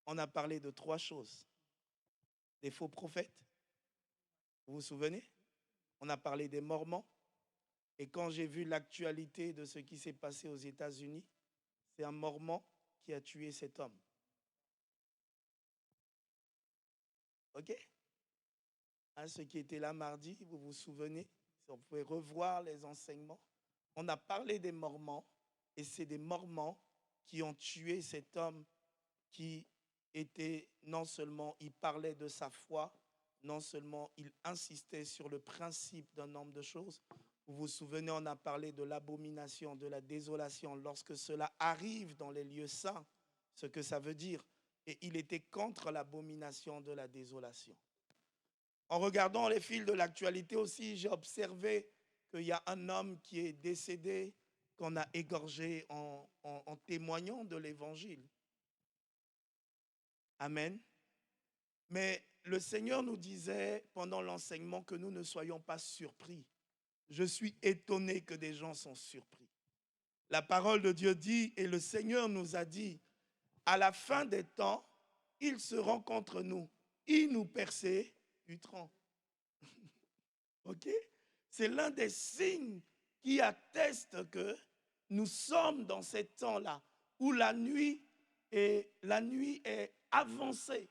on a parlé de trois choses. Des faux prophètes, vous vous souvenez? On a parlé des Mormons. Et quand j'ai vu l'actualité de ce qui s'est passé aux États-Unis, c'est un Mormon qui a tué cet homme. OK? Hein, ceux qui étaient là mardi, vous vous souvenez? Si on pouvait revoir les enseignements. On a parlé des Mormons et c'est des Mormons qui ont tué cet homme qui était, non seulement il parlait de sa foi, non seulement il insistait sur le principe d'un nombre de choses. Vous vous souvenez, on a parlé de l'abomination, de la désolation, lorsque cela arrive dans les lieux saints, ce que ça veut dire. Et il était contre l'abomination de la désolation. En regardant les fils de l'actualité aussi, j'ai observé qu'il y a un homme qui est décédé, qu'on a égorgé en témoignant de l'évangile. Amen. Mais le Seigneur nous disait pendant l'enseignement que nous ne soyons pas surpris. Je suis étonné que des gens sont surpris. La parole de Dieu dit, et le Seigneur nous a dit, à la fin des temps, ils seront contre nous. Ils nous persécuteront. OK? C'est l'un des signes qui atteste que nous sommes dans ces temps-là où la nuit est avancée.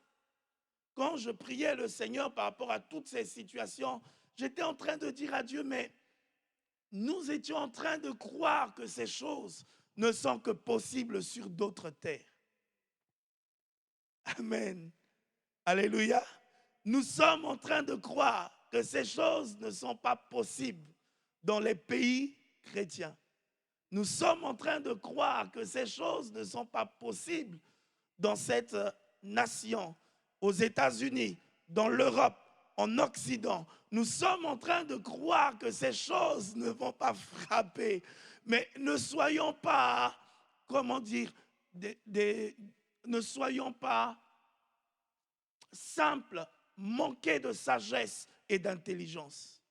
Quand je priais le Seigneur par rapport à toutes ces situations, j'étais en train de dire à Dieu, mais nous étions en train de croire que ces choses ne sont que possibles sur d'autres terres. Amen. Alléluia. Nous sommes en train de croire que ces choses ne sont pas possibles dans les pays chrétiens. Nous sommes en train de croire que ces choses ne sont pas possibles dans cette nation, aux États-Unis, dans l'Europe, en Occident. Nous sommes en train de croire que ces choses ne vont pas frapper. Mais ne soyons pas, comment dire, ne soyons pas simples, manqués de sagesse et d'intelligence.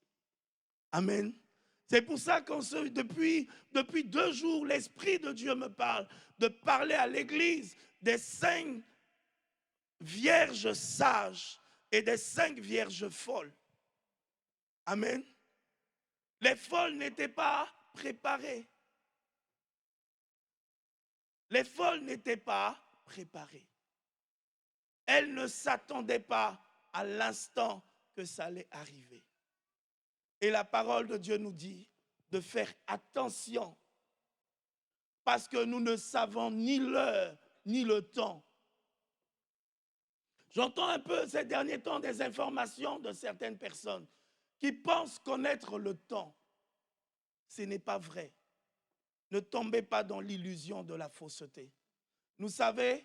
Amen. C'est pour ça que depuis 2 jours, l'Esprit de Dieu me parle de parler à l'Église des 5 vierges sages et des 5 vierges folles. Amen. Les folles n'étaient pas préparées. Les folles n'étaient pas préparées. Elles ne s'attendaient pas à l'instant que ça allait arriver. Et la parole de Dieu nous dit de faire attention parce que nous ne savons ni l'heure ni le temps. J'entends un peu ces derniers temps des informations de certaines personnes qui pensent connaître le temps. Ce n'est pas vrai. Ne tombez pas dans l'illusion de la fausseté. Vous savez,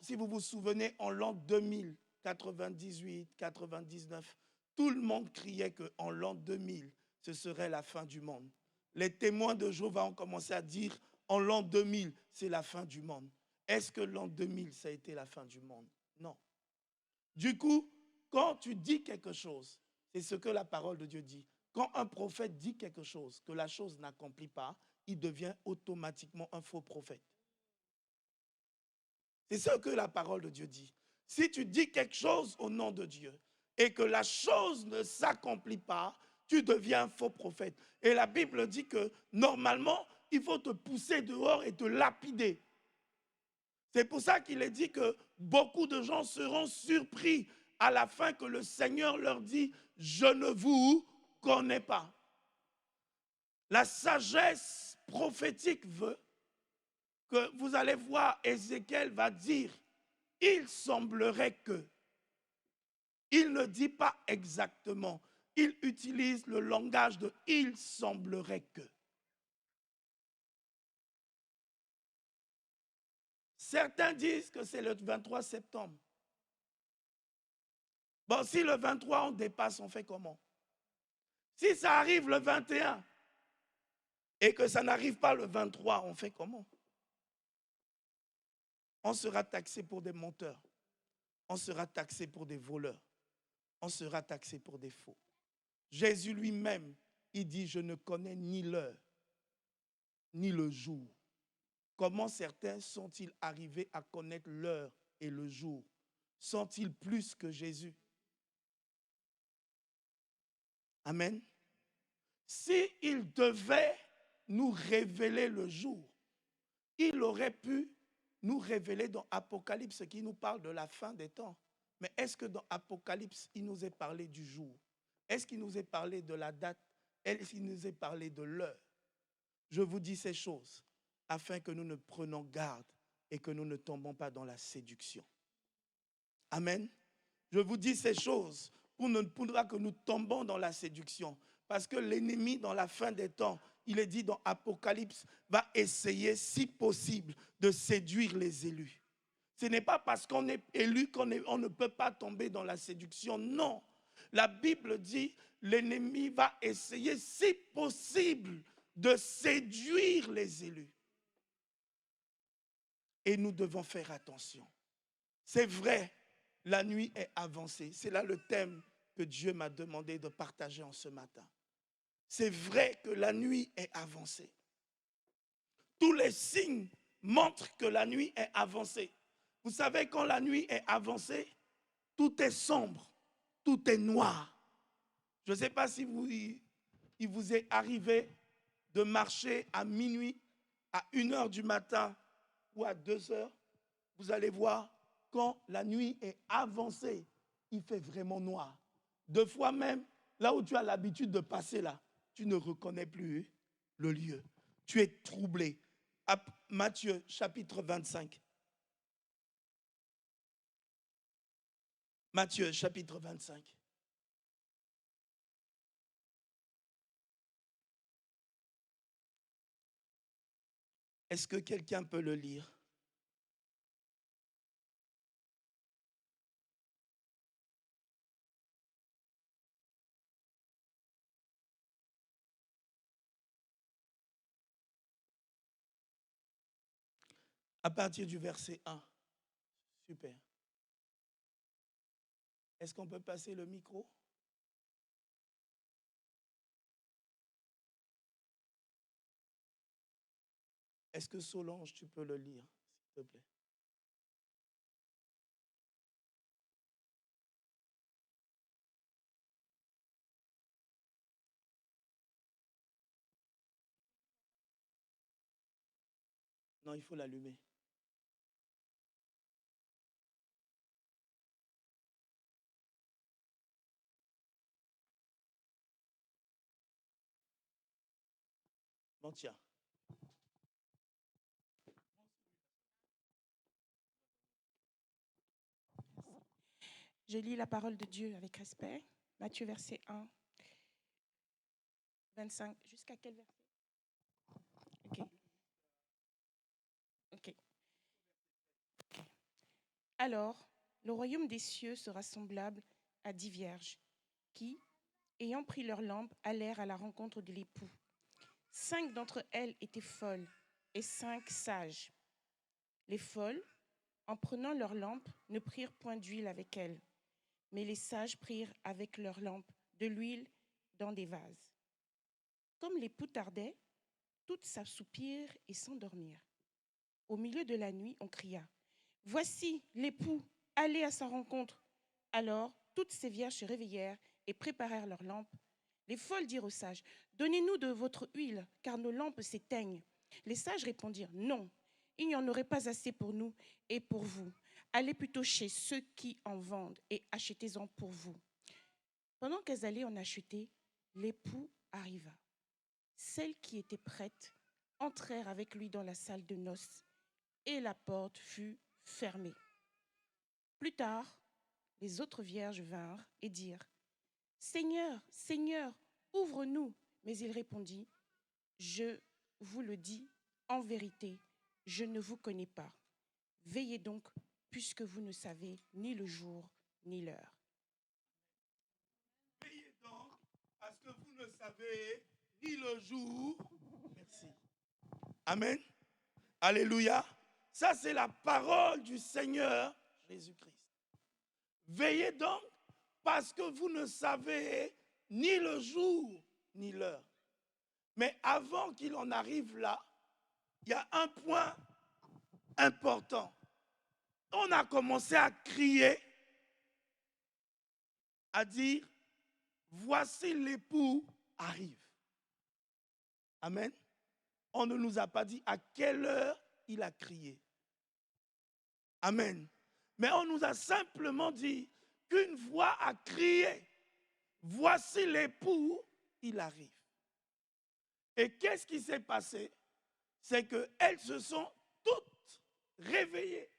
si vous vous souvenez, en l'an 2000, 98, 99, tout le monde criait qu'en l'an 2000, ce serait la fin du monde. Les témoins de Jéhovah ont commencé à dire, en l'an 2000, c'est la fin du monde. Est-ce que l'an 2000, ça a été la fin du monde? Non. Du coup, quand tu dis quelque chose, c'est ce que la parole de Dieu dit. Quand un prophète dit quelque chose, que la chose n'accomplit pas, il devient automatiquement un faux prophète. C'est ce que la parole de Dieu dit. Si tu dis quelque chose au nom de Dieu et que la chose ne s'accomplit pas, tu deviens un faux prophète. Et la Bible dit que normalement, il faut te pousser dehors et te lapider. C'est pour ça qu'il est dit que beaucoup de gens seront surpris à la fin que le Seigneur leur dit « Je ne vous connais pas ». La sagesse prophétique veut que vous allez voir, Ézéchiel va dire « Il semblerait que ». Il ne dit pas exactement. Il utilise le langage de « il semblerait que ». Certains disent que c'est le 23 septembre. Bon, si le 23 on dépasse, on fait comment? Si ça arrive le 21 et que ça n'arrive pas le 23, on fait comment? On sera taxé pour des menteurs. On sera taxé pour des voleurs. On sera taxé pour des faux. Jésus lui-même, il dit, je ne connais ni l'heure, ni le jour. Comment certains sont-ils arrivés à connaître l'heure et le jour sont-ils plus que Jésus? Amen. S'il devait nous révéler le jour, il aurait pu nous révéler dans Apocalypse qui nous parle de la fin des temps. Mais est-ce que dans Apocalypse, il nous est parlé du jour? Est-ce qu'il nous est parlé de la date? Est-ce qu'il nous est parlé de l'heure? Je vous dis ces choses afin que nous ne prenions garde et que nous ne tombons pas dans la séduction. Amen. Je vous dis ces choses pour ne pas que nous tombons dans la séduction. Parce que l'ennemi, dans la fin des temps, il est dit dans Apocalypse, va essayer, si possible, de séduire les élus. Ce n'est pas parce qu'on est élu qu'on ne peut pas tomber dans la séduction. Non. La Bible dit, l'ennemi va essayer, si possible, de séduire les élus. Et nous devons faire attention. C'est vrai, la nuit est avancée. C'est là le thème que Dieu m'a demandé de partager en ce matin. C'est vrai que la nuit est avancée. Tous les signes montrent que la nuit est avancée. Vous savez, quand la nuit est avancée, tout est sombre, tout est noir. Je ne sais pas si il vous est arrivé de marcher à minuit, à 1h du matin ou à 2h. Vous allez voir, quand la nuit est avancée, il fait vraiment noir. Deux fois même, là où tu as l'habitude de passer là, tu ne reconnais plus le lieu. Tu es troublé. Matthieu chapitre 25. Matthieu chapitre 25. Est-ce que quelqu'un peut le lire? À partir du verset 1. Super. Est-ce qu'on peut passer le micro? Est-ce que Solange, tu peux le lire, s'il te plaît? Non, il faut l'allumer. Bon, tiens. Je lis la parole de Dieu avec respect. Matthieu, verset 1, 25. Jusqu'à quel verset? Ok. Ok. Alors, le royaume des cieux sera semblable à 10 vierges qui, ayant pris leurs lampes, allèrent à la rencontre de l'époux. 5 d'entre elles étaient folles et 5 sages. Les folles, en prenant leurs lampes, ne prirent point d'huile avec elles, mais les sages prirent avec leurs lampes de l'huile dans des vases. Comme l'époux tardait, toutes s'assoupirent et s'endormirent. Au milieu de la nuit, on cria: Voici l'époux, allez à sa rencontre. Alors, toutes ces vierges se réveillèrent et préparèrent leurs lampes. Les folles dirent aux sages: Donnez-nous de votre huile, car nos lampes s'éteignent. Les sages répondirent: Non, il n'y en aurait pas assez pour nous et pour vous. Allez plutôt chez ceux qui en vendent et achetez-en pour vous. Pendant qu'elles allaient en acheter, l'époux arriva. Celles qui étaient prêtes entrèrent avec lui dans la salle de noces et la porte fut fermée. Plus tard, les autres vierges vinrent et dirent: Seigneur, Seigneur, ouvre-nous. Mais il répondit: Je vous le dis en vérité, je ne vous connais pas. Veillez donc, puisque vous ne savez ni le jour ni l'heure. Veillez donc, parce que vous ne savez ni le jour. Merci. Amen. Alléluia. Ça, c'est la parole du Seigneur Jésus-Christ. Veillez donc, parce que vous ne savez ni le jour ni l'heure. Mais avant qu'il en arrive là, il y a un point important. on a commencé à crier, à dire, voici l'époux arrive. Amen. On ne nous a pas dit à quelle heure il a crié. Amen. Mais on nous a simplement dit qu'une voix a crié, voici l'époux, il arrive. Et qu'est-ce qui s'est passé? C'est qu'elles se sont toutes réveillées.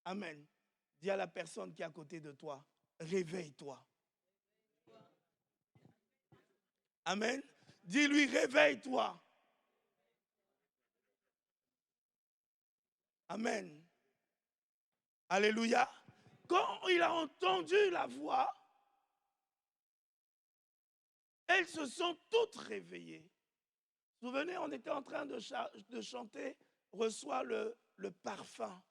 Amen. Dis à la personne qui est à côté de toi, réveille-toi. Amen. Dis-lui, réveille-toi. Amen. Alléluia. Quand il a entendu la voix, elles se sont toutes réveillées. Vous vous souvenez, on était en train de chanter « Reçois le parfum,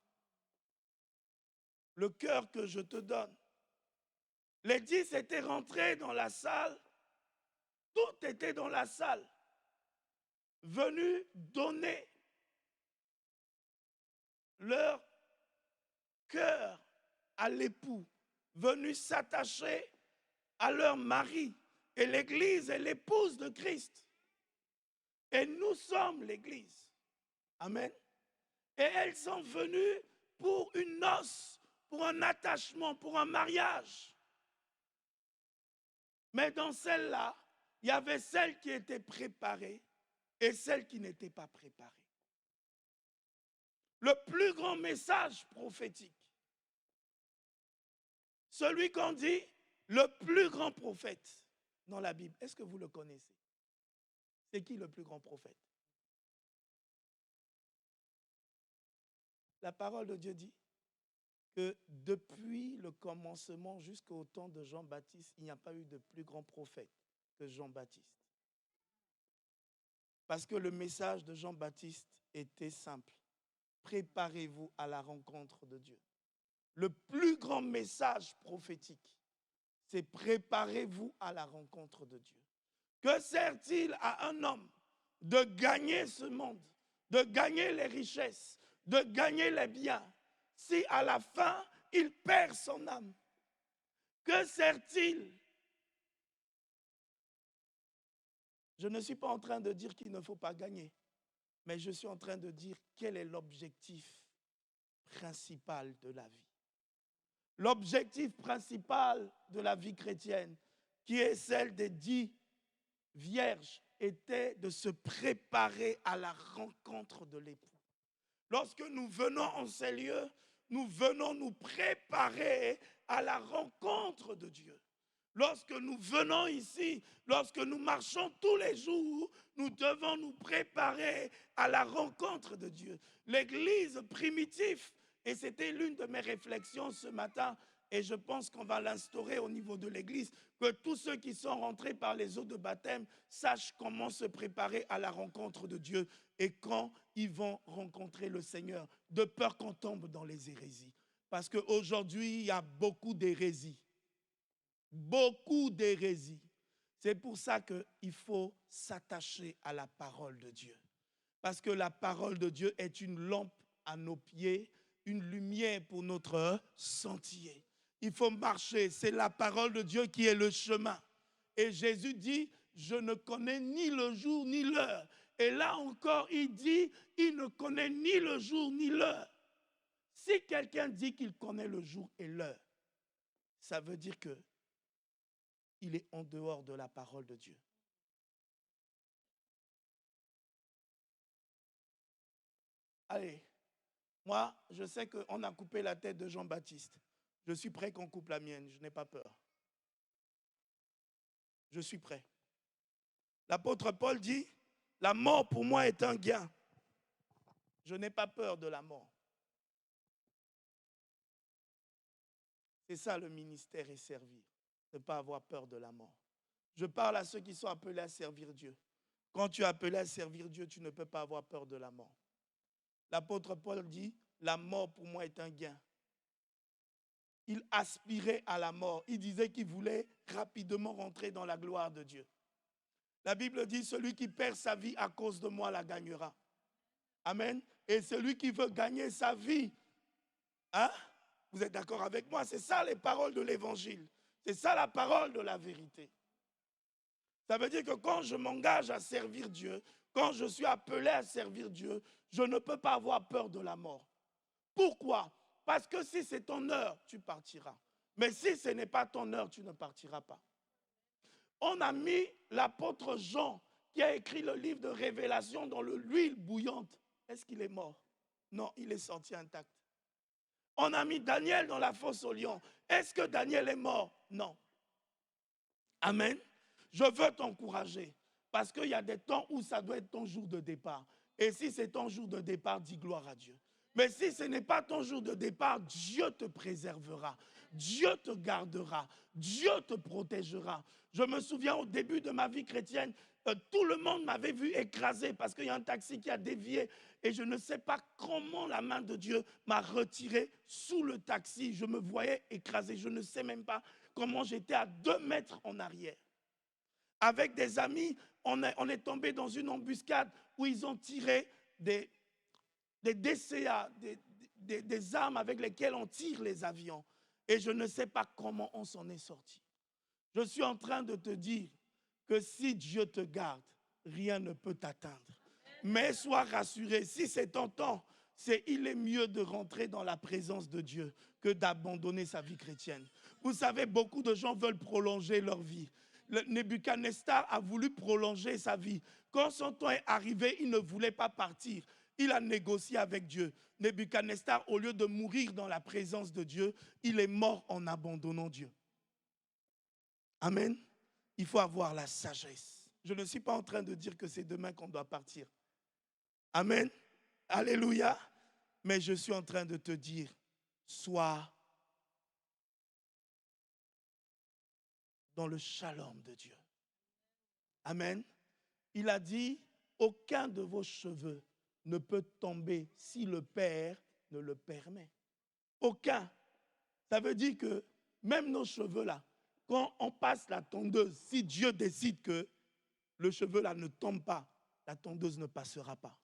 le cœur que je te donne ». Les 10 étaient rentrés dans la salle, tout était dans la salle, venus donner leur cœur à l'époux, venus s'attacher à leur mari. Et l'Église est l'épouse de Christ. Et nous sommes l'Église. Amen. Et elles sont venues pour une noce, pour un attachement, pour un mariage. Mais dans celle-là, il y avait celle qui était préparée et celle qui n'était pas préparée. Le plus grand message prophétique, celui qu'on dit le plus grand prophète dans la Bible, est-ce que vous le connaissez? C'est qui le plus grand prophète? La parole de Dieu dit que depuis le commencement jusqu'au temps de Jean-Baptiste, il n'y a pas eu de plus grand prophète que Jean-Baptiste. Parce que le message de Jean-Baptiste était simple. Préparez-vous à la rencontre de Dieu. Le plus grand message prophétique, c'est préparez-vous à la rencontre de Dieu. Que sert-il à un homme de gagner ce monde, de gagner les richesses, de gagner les biens, si à la fin, il perd son âme? Que sert-il? Je ne suis pas en train de dire qu'il ne faut pas gagner, mais je suis en train de dire quel est l'objectif principal de la vie. L'objectif principal de la vie chrétienne, qui est celle des 10 vierges, était de se préparer à la rencontre de l'époux. Lorsque nous venons en ces lieux, nous venons nous préparer à la rencontre de Dieu. Lorsque nous venons ici, lorsque nous marchons tous les jours, nous devons nous préparer à la rencontre de Dieu. L'Église primitive, et c'était l'une de mes réflexions ce matin, et je pense qu'on va l'instaurer au niveau de l'Église, que tous ceux qui sont rentrés par les eaux de baptême sachent comment se préparer à la rencontre de Dieu et quand ils vont rencontrer le Seigneur, de peur qu'on tombe dans les hérésies. Parce qu'aujourd'hui, il y a beaucoup d'hérésies. Beaucoup d'hérésies. C'est pour ça qu'il faut s'attacher à la parole de Dieu. Parce que la parole de Dieu est une lampe à nos pieds, une lumière pour notre sentier. Il faut marcher, c'est la parole de Dieu qui est le chemin. Et Jésus dit, je ne connais ni le jour ni l'heure. Et là encore, il dit, il ne connaît ni le jour ni l'heure. Si quelqu'un dit qu'il connaît le jour et l'heure, ça veut dire que il est en dehors de la parole de Dieu. Allez, moi, je sais qu'on a coupé la tête de Jean-Baptiste. Je suis prêt qu'on coupe la mienne, je n'ai pas peur. Je suis prêt. L'apôtre Paul dit, la mort pour moi est un gain. Je n'ai pas peur de la mort. C'est ça le ministère et servir, ne pas avoir peur de la mort. Je parle à ceux qui sont appelés à servir Dieu. Quand tu es appelé à servir Dieu, tu ne peux pas avoir peur de la mort. L'apôtre Paul dit, la mort pour moi est un gain. Il aspirait à la mort. Il disait qu'il voulait rapidement rentrer dans la gloire de Dieu. La Bible dit, celui qui perd sa vie à cause de moi la gagnera. Amen. Et celui qui veut gagner sa vie, hein? Vous êtes d'accord avec moi? C'est ça les paroles de l'évangile. C'est ça la parole de la vérité. Ça veut dire que quand je m'engage à servir Dieu, quand je suis appelé à servir Dieu, je ne peux pas avoir peur de la mort. Pourquoi? Parce que si c'est ton heure, tu partiras. Mais si ce n'est pas ton heure, tu ne partiras pas. On a mis l'apôtre Jean, qui a écrit le livre de Révélation, dans l'huile bouillante. Est-ce qu'il est mort? Non, il est sorti intact. On a mis Daniel dans la fosse aux lions. Est-ce que Daniel est mort? Non. Amen. Je veux t'encourager parce qu'il y a des temps où ça doit être ton jour de départ. Et si c'est ton jour de départ, dis gloire à Dieu. Mais si ce n'est pas ton jour de départ, Dieu te préservera, Dieu te gardera, Dieu te protégera. Je me souviens au début de ma vie chrétienne, tout le monde m'avait vu écrasé parce qu'il y a un taxi qui a dévié et je ne sais pas comment la main de Dieu m'a retiré sous le taxi. Je me voyais écrasé, je ne sais même pas comment j'étais à 2 mètres en arrière. Avec des amis, on est tombé dans une embuscade où ils ont tiré des DCA, des armes avec lesquelles on tire les avions. Et je ne sais pas comment on s'en est sorti. Je suis en train de te dire que si Dieu te garde, rien ne peut t'atteindre. Mais sois rassuré, si c'est tentant, il est mieux de rentrer dans la présence de Dieu que d'abandonner sa vie chrétienne. Vous savez, beaucoup de gens veulent prolonger leur vie. Nebuchadnezzar a voulu prolonger sa vie. Quand son temps est arrivé, il ne voulait pas partir. Il a négocié avec Dieu. Nebuchadnezzar, au lieu de mourir dans la présence de Dieu, il est mort en abandonnant Dieu. Amen. Il faut avoir la sagesse. Je ne suis pas en train de dire que c'est demain qu'on doit partir. Amen. Alléluia. Mais je suis en train de te dire, sois dans le shalom de Dieu. Amen. Il a dit, aucun de vos cheveux ne peut tomber si le Père ne le permet. Aucun. Ça veut dire que même nos cheveux là, quand on passe la tondeuse, si Dieu décide que le cheveu là ne tombe pas, la tondeuse ne passera pas.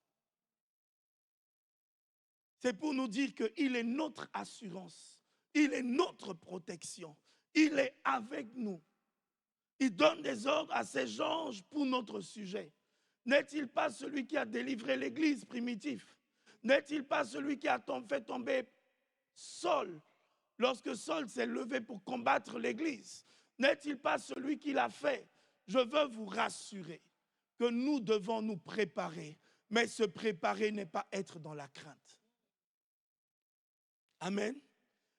C'est pour nous dire qu'il est notre assurance, il est notre protection, il est avec nous. Il donne des ordres à ses anges pour notre sujet. N'est-il pas celui qui a délivré l'Église primitive? N'est-il pas celui qui a fait tomber Saul lorsque Saul s'est levé pour combattre l'Église? N'est-il pas celui qui l'a fait? Je veux vous rassurer que nous devons nous préparer, mais se préparer n'est pas être dans la crainte. Amen.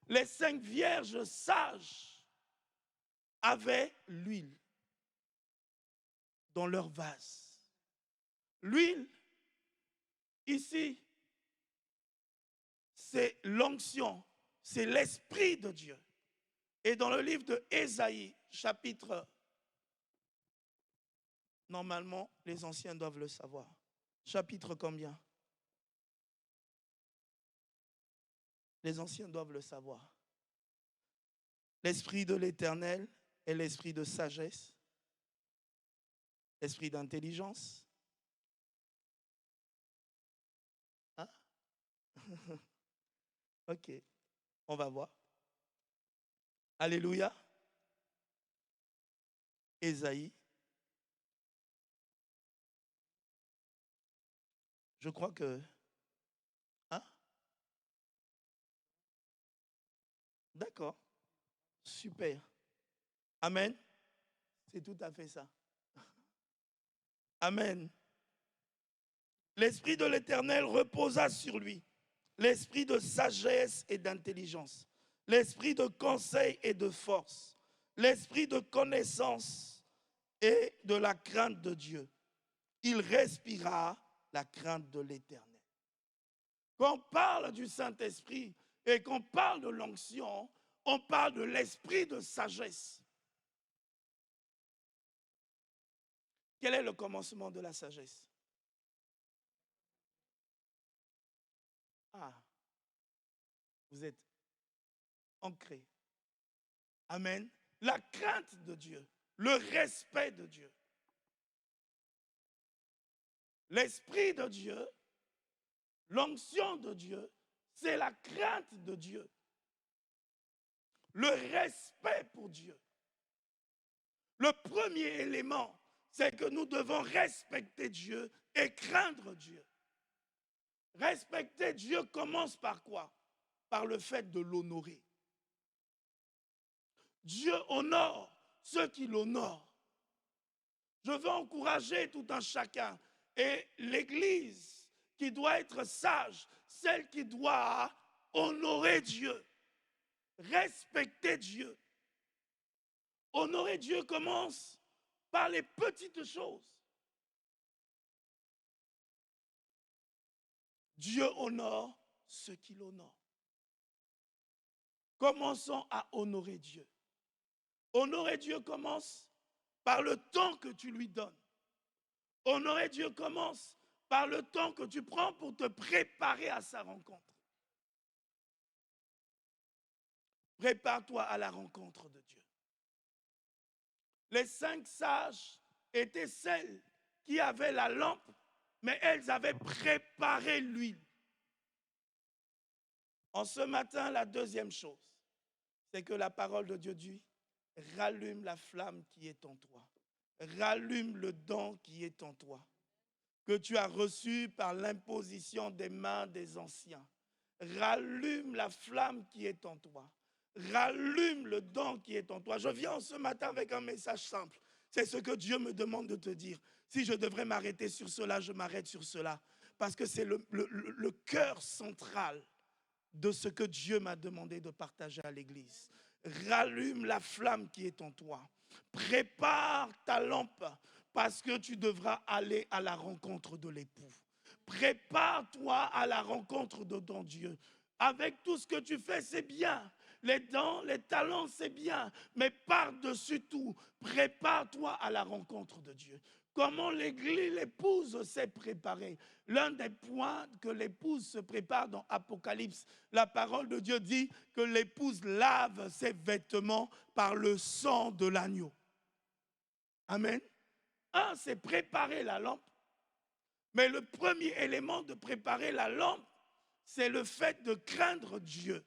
Les 5 vierges sages avaient l'huile dans leur vase. L'huile, ici, c'est l'onction, c'est l'Esprit de Dieu. Et dans le livre de Ésaïe, chapitre, normalement, les anciens doivent le savoir. Chapitre combien? Les anciens doivent le savoir. L'Esprit de l'Éternel est l'esprit de sagesse, l'esprit d'intelligence. Hein? Ok, on va voir. Alléluia. Ésaïe. Je crois que... Hein? D'accord. Super. Amen. C'est tout à fait ça. Amen. L'Esprit de l'Éternel reposa sur lui. L'esprit de sagesse et d'intelligence. L'esprit de conseil et de force. L'esprit de connaissance et de la crainte de Dieu. Il respira la crainte de l'Éternel. Quand on parle du Saint-Esprit et qu'on parle de l'onction, on parle de l'esprit de sagesse. Quel est le commencement de la sagesse? Ah, vous êtes ancrés. Amen. La crainte de Dieu, le respect de Dieu. L'Esprit de Dieu L'onction de Dieu, c'est la crainte de Dieu. Le respect pour Dieu. Le premier élément, c'est que nous devons respecter Dieu et craindre Dieu. Respecter Dieu commence par quoi? Par le fait de l'honorer. Dieu honore ceux qui l'honorent. Je veux encourager tout un chacun. Et l'Église qui doit être sage, celle qui doit honorer Dieu, respecter Dieu. Honorer Dieu commence par les petites choses. Dieu honore ceux qui l'honorent. Commençons à honorer Dieu. Honorer Dieu commence par le temps que tu lui donnes. Honorer Dieu commence par le temps que tu prends pour te préparer à sa rencontre. Prépare-toi à la rencontre de Dieu. Les 5 sages étaient celles qui avaient la lampe, mais elles avaient préparé l'huile. En ce matin, la deuxième chose, c'est que la parole de Dieu dit, rallume la flamme qui est en toi. Rallume le don qui est en toi, que tu as reçu par l'imposition des mains des anciens. Rallume la flamme qui est en toi. Rallume le don qui est en toi. Je viens ce matin avec un message simple. C'est ce que Dieu me demande de te dire. Si je devrais m'arrêter sur cela, je m'arrête sur cela. Parce que c'est le cœur central de ce que Dieu m'a demandé de partager à l'Église. Rallume la flamme qui est en toi. Prépare ta lampe parce que tu devras aller à la rencontre de l'époux. Prépare-toi à la rencontre de ton Dieu. Avec tout ce que tu fais, c'est bien. Les dons, les talents, c'est bien. Mais par-dessus tout, prépare-toi à la rencontre de Dieu. Comment l'épouse s'est préparée. L'un des points que l'épouse se prépare dans Apocalypse, la parole de Dieu dit que l'épouse lave ses vêtements par le sang de l'agneau. Amen. Un, c'est préparer la lampe. Mais le premier élément de préparer la lampe, c'est le fait de craindre Dieu.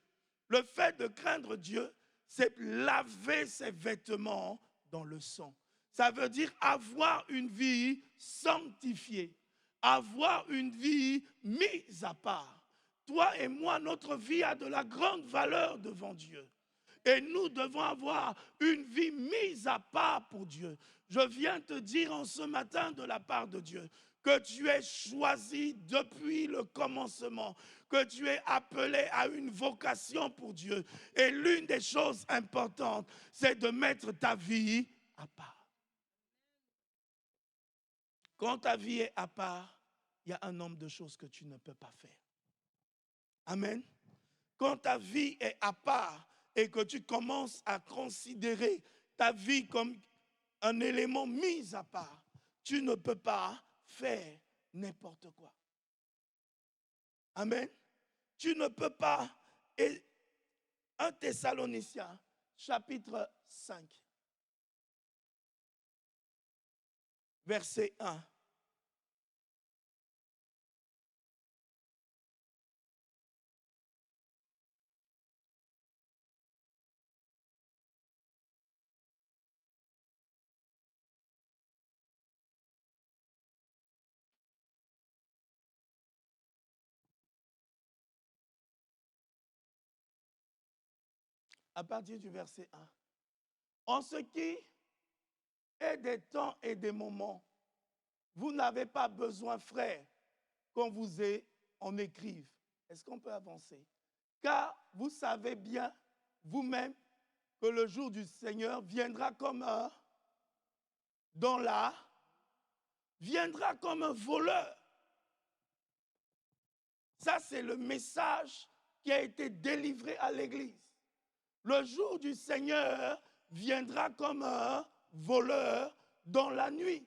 Le fait de craindre Dieu, c'est laver ses vêtements dans le sang. Ça veut dire avoir une vie sanctifiée, avoir une vie mise à part. Toi et moi, notre vie a de la grande valeur devant Dieu. Et nous devons avoir une vie mise à part pour Dieu. Je viens te dire en ce matin de la part de Dieu que tu es choisi depuis le commencement, que tu es appelé à une vocation pour Dieu. Et l'une des choses importantes, c'est de mettre ta vie à part. Quand ta vie est à part, il y a un nombre de choses que tu ne peux pas faire. Amen. Quand ta vie est à part et que tu commences à considérer ta vie comme un élément mis à part, tu ne peux pas faire n'importe quoi. Amen. Tu ne peux pas. Et 1 Thessaloniciens, chapitre 5, verset 1. À partir du verset 1. En ce qui est des temps et des moments, vous n'avez pas besoin, frères, qu'on vous en écrive. Est-ce qu'on peut avancer? Car vous savez bien vous-même que le jour du Seigneur viendra comme un viendra comme un voleur. Ça, c'est le message qui a été délivré à l'Église. Le jour du Seigneur viendra comme un voleur dans la nuit.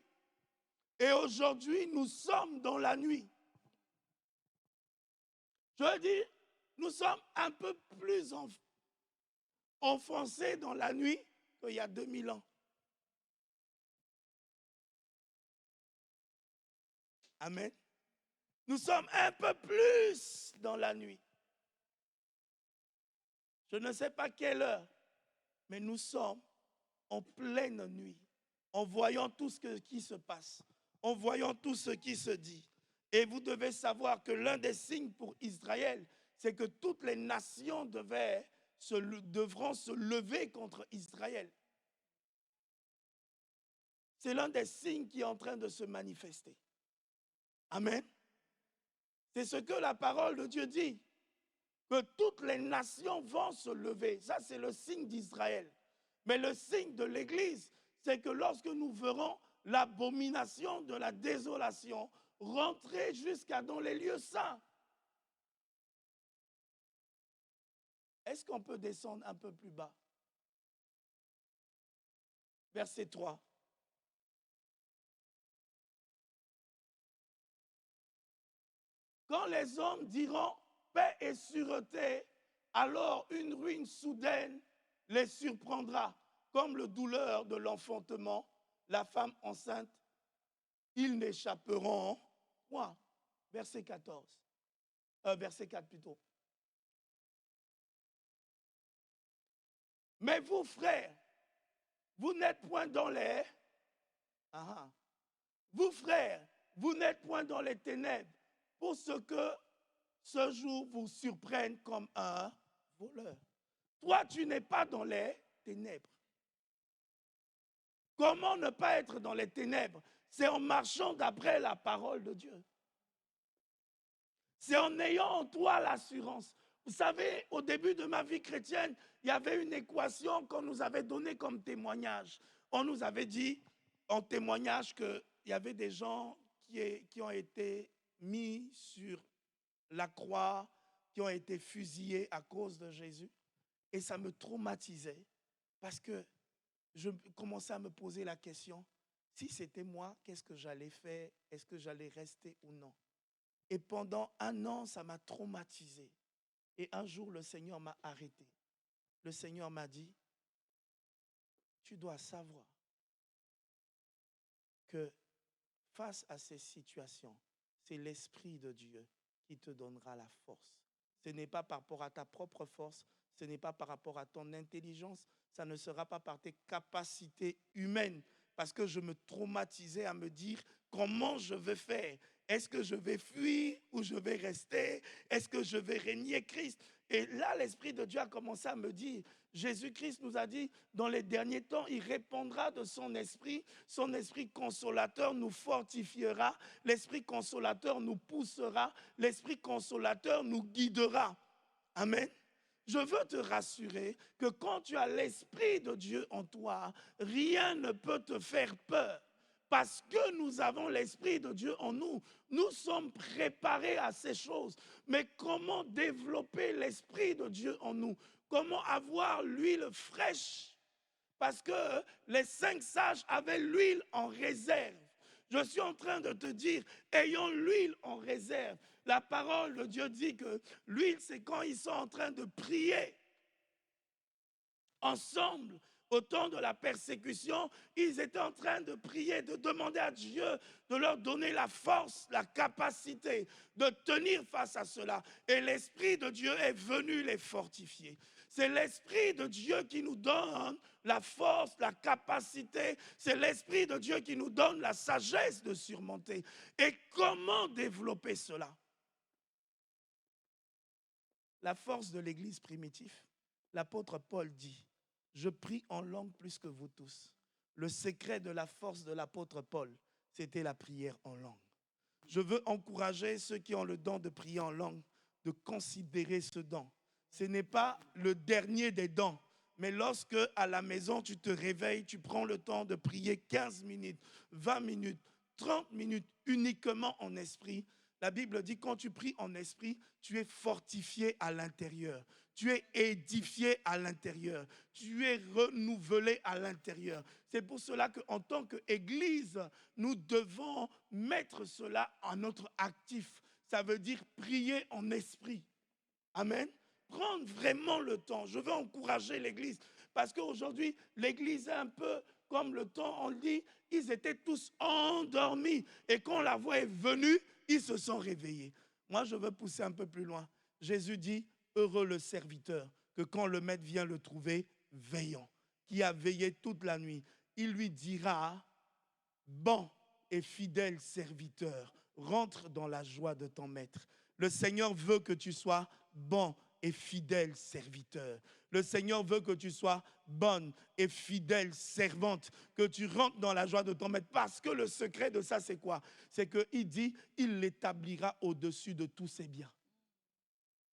Et aujourd'hui, nous sommes dans la nuit. Je veux dire, nous sommes un peu plus enfoncés dans la nuit qu'il y a 2000 ans. Amen. Nous sommes un peu plus dans la nuit. Je ne sais pas quelle heure, mais nous sommes en pleine nuit, en voyant tout ce qui se passe, en voyant tout ce qui se dit. Et vous devez savoir que l'un des signes pour Israël, c'est que toutes les nations devront se lever contre Israël. C'est l'un des signes qui est en train de se manifester. Amen. C'est ce que la parole de Dieu dit, que toutes les nations vont se lever. Ça, c'est le signe d'Israël. Mais le signe de l'Église, c'est que lorsque nous verrons l'abomination de la désolation rentrer jusqu'à dans les lieux saints. Est-ce qu'on peut descendre un peu plus bas? Verset 3. Quand les hommes diront paix et sûreté, alors une ruine soudaine les surprendra, comme le douleur de l'enfantement, la femme enceinte. Ils n'échapperont point. Verset 14. Verset 4 plutôt. Mais vous, frères, vous n'êtes point dans les... Vous, frères, vous n'êtes point dans les ténèbres, pour ce que ce jour vous surprenne comme un voleur. Toi, tu n'es pas dans les ténèbres. Comment ne pas être dans les ténèbres? C'est en marchant d'après la parole de Dieu. C'est en ayant en toi l'assurance. Vous savez, au début de ma vie chrétienne, il y avait une équation qu'on nous avait donnée comme témoignage. On nous avait dit en témoignage qu'il y avait des gens qui ont été mis sur la croix, qui ont été fusillés à cause de Jésus. Et ça me traumatisait parce que je commençais à me poser la question, si c'était moi, qu'est-ce que j'allais faire? Est-ce que j'allais rester ou non? Et pendant 1 an, ça m'a traumatisé. Et un jour, le Seigneur m'a arrêté. Le Seigneur m'a dit, tu dois savoir que face à ces situations, c'est l'Esprit de Dieu qui te donnera la force. Ce n'est pas par rapport à ta propre force, ce n'est pas par rapport à ton intelligence, ça ne sera pas par tes capacités humaines. Parce que je me traumatisais à me dire comment je vais faire. Est-ce que je vais fuir ou je vais rester? Est-ce que je vais régner Christ? Et là, l'Esprit de Dieu a commencé à me dire, Jésus-Christ nous a dit, dans les derniers temps, il répondra de son esprit consolateur nous fortifiera, l'Esprit consolateur nous poussera, l'Esprit consolateur nous guidera. Amen. Je veux te rassurer que quand tu as l'Esprit de Dieu en toi, rien ne peut te faire peur. Parce que nous avons l'Esprit de Dieu en nous, nous sommes préparés à ces choses. Mais comment développer l'Esprit de Dieu en nous? Comment avoir l'huile fraîche? Parce que les 5 sages avaient l'huile en réserve. Je suis en train de te dire, ayons l'huile en réserve. La parole de Dieu dit que l'huile, c'est quand ils sont en train de prier ensemble. Au temps de la persécution, ils étaient en train de prier, de demander à Dieu de leur donner la force, la capacité de tenir face à cela. Et l'Esprit de Dieu est venu les fortifier. C'est l'Esprit de Dieu qui nous donne la force, la capacité. C'est l'Esprit de Dieu qui nous donne la sagesse de surmonter. Et comment développer cela? La force de l'Église primitive, l'apôtre Paul dit, je prie en langue plus que vous tous. Le secret de la force de l'apôtre Paul, c'était la prière en langue. Je veux encourager ceux qui ont le don de prier en langue de considérer ce don. Ce n'est pas le dernier des dons, mais lorsque à la maison tu te réveilles, tu prends le temps de prier 15 minutes, 20 minutes, 30 minutes uniquement en esprit. La Bible dit quand tu pries en esprit, tu es fortifié à l'intérieur. Tu es édifié à l'intérieur. Tu es renouvelé à l'intérieur. C'est pour cela qu'en tant qu'Église, nous devons mettre cela en notre actif. Ça veut dire prier en esprit. Amen. Prendre vraiment le temps. Je veux encourager l'Église. Parce qu'aujourd'hui, l'Église est un peu comme le temps, on le dit, ils étaient tous endormis. Et quand la voix est venue, Ils se sont réveillés. Moi, je veux pousser un peu plus loin. Jésus dit, heureux le serviteur, que quand le maître vient le trouver, veillant, qui a veillé toute la nuit, il lui dira, bon et fidèle serviteur, rentre dans la joie de ton maître. Le Seigneur veut que tu sois bon et fidèle serviteur. Le Seigneur veut que tu sois bonne et fidèle servante, que tu rentres dans la joie de ton maître. Parce que le secret de ça, c'est quoi? C'est qu'il dit, il l'établira au-dessus de tous ses biens.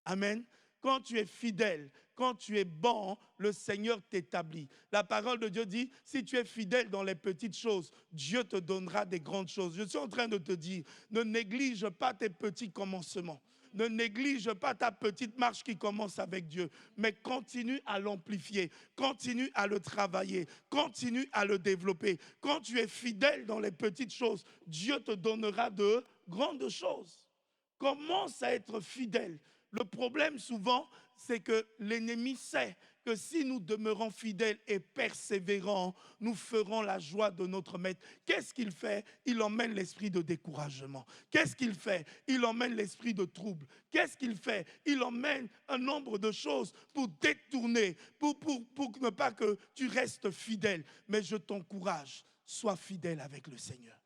Amen. Quand tu es fidèle, quand tu es bon, le Seigneur t'établit. La parole de Dieu dit, si tu es fidèle dans les petites choses, Dieu te donnera des grandes choses. Je suis en train de te dire, ne néglige pas tes petits commencements. Ne néglige pas ta petite marche qui commence avec Dieu, mais continue à l'amplifier, continue à le travailler, continue à le développer. Quand tu es fidèle dans les petites choses, Dieu te donnera de grandes choses. Commence à être fidèle. Le problème souvent, c'est que l'ennemi sait que si nous demeurons fidèles et persévérants, nous ferons la joie de notre maître. Qu'est-ce qu'il fait? Il emmène l'esprit de découragement. Qu'est-ce qu'il fait? Il emmène l'esprit de trouble. Qu'est-ce qu'il fait? Il emmène un nombre de choses pour détourner, pour ne pas que tu restes fidèle. Mais je t'encourage, sois fidèle avec le Seigneur.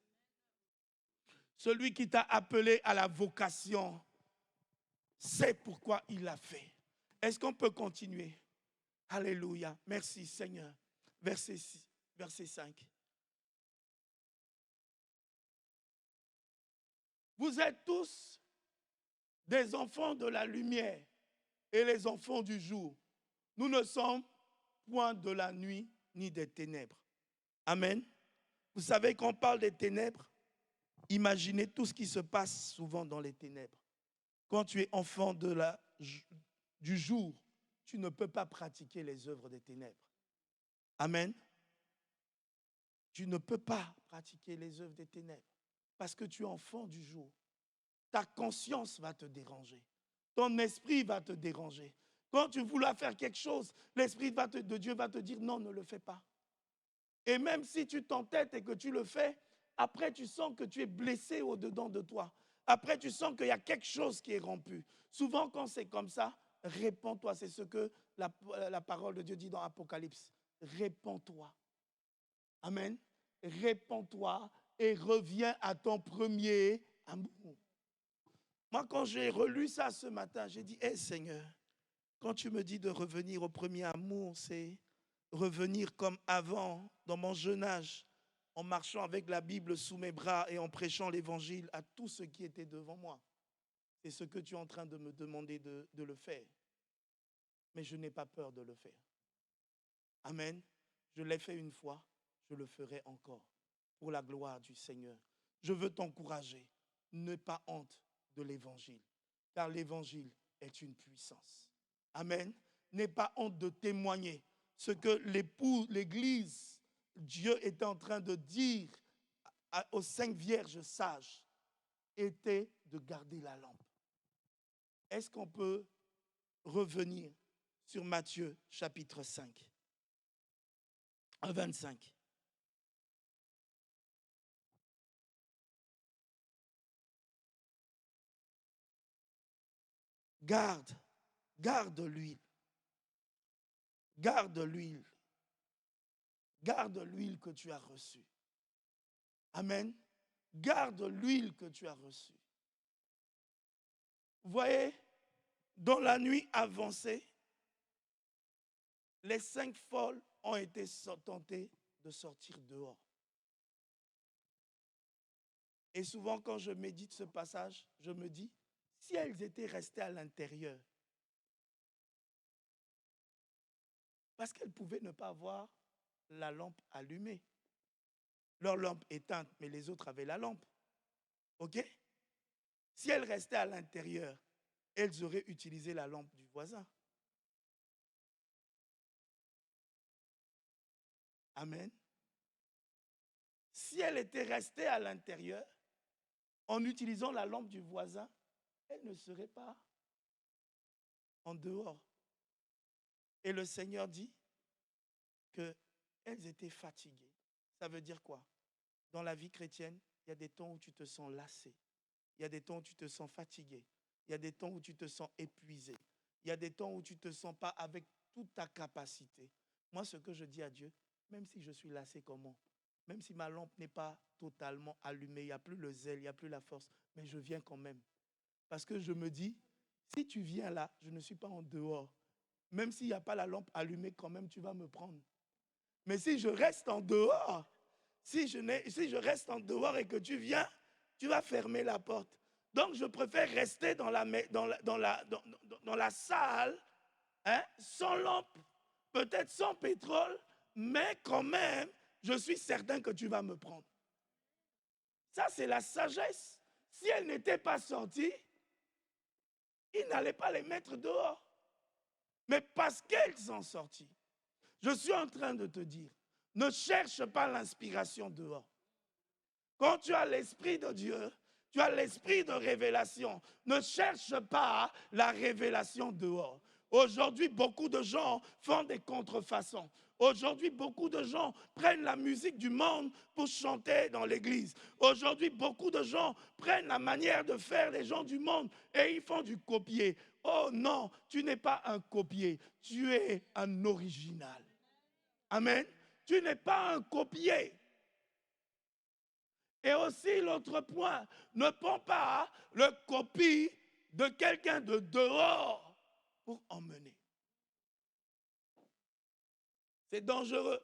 Celui qui t'a appelé à la vocation, c'est pourquoi il l'a fait. Est-ce qu'on peut continuer? Alléluia. Merci Seigneur. Verset 5. Vous êtes tous des enfants de la lumière et les enfants du jour. Nous ne sommes point de la nuit ni des ténèbres. Amen. Vous savez, quand on parle des ténèbres, imaginez tout ce qui se passe souvent dans les ténèbres. Quand tu es enfant du jour, tu ne peux pas pratiquer les œuvres des ténèbres. Amen. Tu ne peux pas pratiquer les œuvres des ténèbres parce que tu es enfant du jour. Ta conscience va te déranger. Ton esprit va te déranger. Quand tu voudras faire quelque chose, l'esprit de Dieu va te dire non, ne le fais pas. Et même si tu t'entêtes et que tu le fais, après tu sens que tu es blessé au-dedans de toi. Après tu sens qu'il y a quelque chose qui est rompu. Souvent quand c'est comme ça, répands-toi. C'est ce que la parole de Dieu dit dans Apocalypse. Répands-toi. Amen. Répands-toi et reviens à ton premier amour. Moi, quand j'ai relu ça ce matin, j'ai dit, hé Seigneur, quand tu me dis de revenir au premier amour, c'est revenir comme avant, dans mon jeune âge, en marchant avec la Bible sous mes bras et en prêchant l'évangile à tous ceux qui étaient devant moi. C'est ce que tu es en train de me demander de le faire. Mais je n'ai pas peur de le faire. Amen. Je l'ai fait une fois, je le ferai encore pour la gloire du Seigneur. Je veux t'encourager. N'aie pas honte de l'évangile, car l'évangile est une puissance. Amen. N'aie pas honte de témoigner ce que l'Église, Dieu était en train de dire aux 5 vierges sages, était de garder la lampe. Est-ce qu'on peut revenir sur Matthieu chapitre 5, 25? Garde l'huile. Garde l'huile. Garde l'huile que tu as reçue. Amen. Garde l'huile que tu as reçue. Vous voyez, dans la nuit avancée, les 5 folles ont été tentées de sortir dehors. Et souvent, quand je médite ce passage, je me dis, si elles étaient restées à l'intérieur, parce qu'elles pouvaient ne pas avoir la lampe allumée. Leur lampe éteinte, mais les autres avaient la lampe. OK? Si elles restaient à l'intérieur, elles auraient utilisé la lampe du voisin. Amen. Si elles étaient restées à l'intérieur, en utilisant la lampe du voisin, elles ne seraient pas en dehors. Et le Seigneur dit qu'elles étaient fatiguées. Ça veut dire quoi? Dans la vie chrétienne, il y a des temps où tu te sens lassé. Il y a des temps où tu te sens fatigué. Il y a des temps où tu te sens épuisé. Il y a des temps où tu ne te sens pas avec toute ta capacité. Moi, ce que je dis à Dieu, même si je suis lassé comment, même si ma lampe n'est pas totalement allumée, il n'y a plus le zèle, il n'y a plus la force, mais je viens quand même. Parce que je me dis, si tu viens là, je ne suis pas en dehors. Même s'il n'y a pas la lampe allumée, quand même, tu vas me prendre. Mais si je reste en dehors, si je reste en dehors et que tu viens, tu vas fermer la porte. Donc, je préfère rester dans la salle, hein, sans lampe, peut-être sans pétrole, mais quand même, je suis certain que tu vas me prendre. Ça, c'est la sagesse. Si elle n'était pas sortie, il n'allait pas les mettre dehors. Mais parce qu'elles sont sorties, je suis en train de te dire, ne cherche pas l'inspiration dehors. Quand tu as l'Esprit de Dieu, tu as l'esprit de révélation. Ne cherche pas la révélation dehors. Aujourd'hui, beaucoup de gens font des contrefaçons. Aujourd'hui, beaucoup de gens prennent la musique du monde pour chanter dans l'église. Aujourd'hui, beaucoup de gens prennent la manière de faire des gens du monde et ils font du copier. Oh non, tu n'es pas un copier, tu es un original. Amen. Tu n'es pas un copier. Et aussi l'autre point, ne prends pas le copie de quelqu'un de dehors pour emmener. C'est dangereux.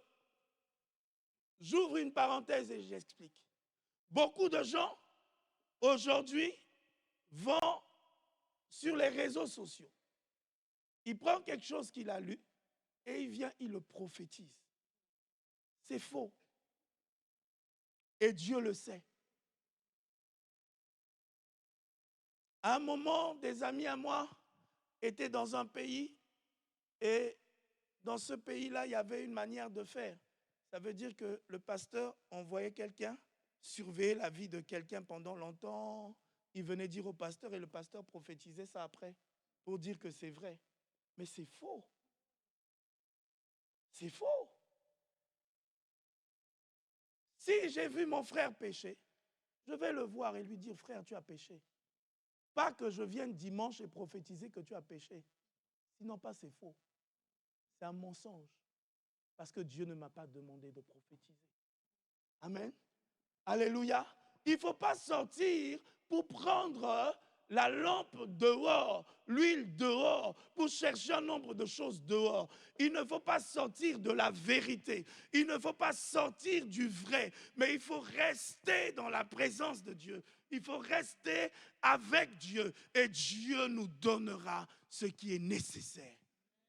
J'ouvre une parenthèse et j'explique. Beaucoup de gens, aujourd'hui, vont sur les réseaux sociaux. Il prend quelque chose qu'il a lu et il vient, il le prophétise. C'est faux. Et Dieu le sait. À un moment, des amis à moi étaient dans un pays et dans ce pays-là, il y avait une manière de faire. Ça veut dire que le pasteur envoyait quelqu'un surveiller la vie de quelqu'un pendant longtemps. Il venait dire au pasteur et le pasteur prophétisait ça après pour dire que c'est vrai. Mais c'est faux. C'est faux. Si j'ai vu mon frère pécher, je vais le voir et lui dire, frère, tu as péché. Pas que je vienne dimanche et prophétiser que tu as péché. Sinon pas, c'est faux. C'est un mensonge. Parce que Dieu ne m'a pas demandé de prophétiser. Amen. Alléluia. Il ne faut pas sortir pour prendre la lampe dehors, l'huile dehors, pour chercher un nombre de choses dehors. Il ne faut pas sortir de la vérité. Il ne faut pas sortir du vrai. Mais il faut rester dans la présence de Dieu. Il faut rester avec Dieu. Et Dieu nous donnera ce qui est nécessaire.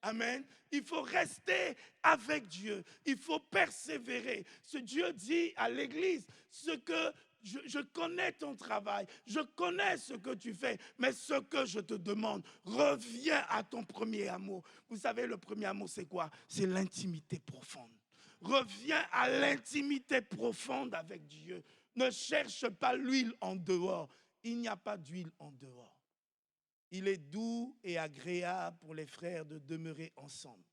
Amen. Il faut rester avec Dieu. Il faut persévérer. Ce Dieu dit à l'Église, ce que je connais ton travail, je connais ce que tu fais, mais ce que je te demande, reviens à ton premier amour. Vous savez, le premier amour, c'est quoi? C'est l'intimité profonde. Reviens à l'intimité profonde avec Dieu. Ne cherche pas l'huile en dehors. Il n'y a pas d'huile en dehors. Il est doux et agréable pour les frères de demeurer ensemble.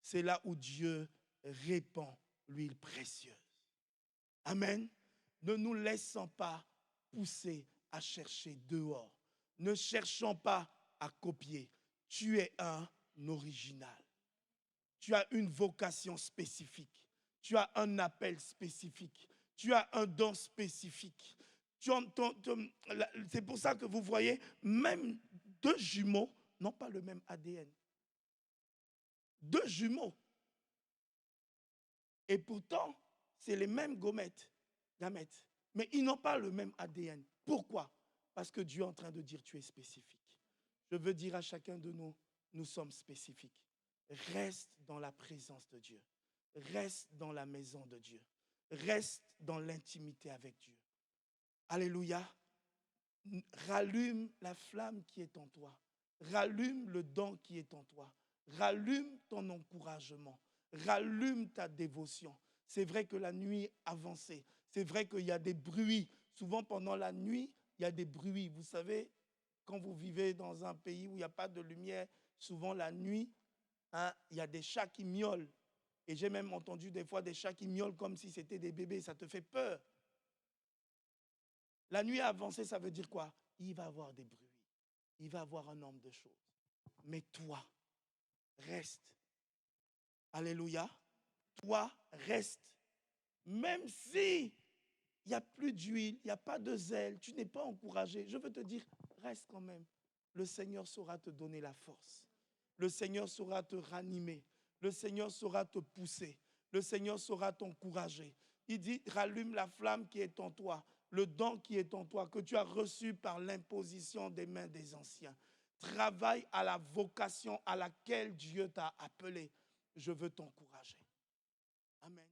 C'est là où Dieu répand l'huile précieuse. Amen. Ne nous laissons pas pousser à chercher dehors. Ne cherchons pas à copier. Tu es un original. Tu as une vocation spécifique. Tu as un appel spécifique. Tu as un don spécifique. C'est pour ça que vous voyez, même deux jumeaux n'ont pas le même ADN. Deux jumeaux. Et pourtant, c'est les mêmes gamètes. Mais ils n'ont pas le même ADN. Pourquoi? Parce que Dieu est en train de dire tu es spécifique. Je veux dire à chacun de nous, nous sommes spécifiques. Reste dans la présence de Dieu. Reste dans la maison de Dieu. Reste dans l'intimité avec Dieu. Alléluia. Rallume la flamme qui est en toi. Rallume le don qui est en toi. Rallume ton encouragement. Rallume ta dévotion. C'est vrai que la nuit avancée. C'est vrai qu'il y a des bruits. Souvent pendant la nuit, il y a des bruits. Vous savez, quand vous vivez dans un pays où il n'y a pas de lumière, souvent la nuit, hein, il y a des chats qui miaulent. Et j'ai même entendu des fois des chats qui miaulent comme si c'était des bébés. Ça te fait peur. La nuit a avancé, ça veut dire quoi? Il va y avoir des bruits. Il va y avoir un nombre de choses. Mais toi, reste. Alléluia. Toi, reste. Même si il n'y a plus d'huile, il n'y a pas de zèle, tu n'es pas encouragé, je veux te dire, reste quand même. Le Seigneur saura te donner la force. Le Seigneur saura te ranimer. Le Seigneur saura te pousser. Le Seigneur saura t'encourager. Il dit, rallume la flamme qui est en toi, le don qui est en toi, que tu as reçu par l'imposition des mains des anciens. Travaille à la vocation à laquelle Dieu t'a appelé. Je veux t'encourager. Amen.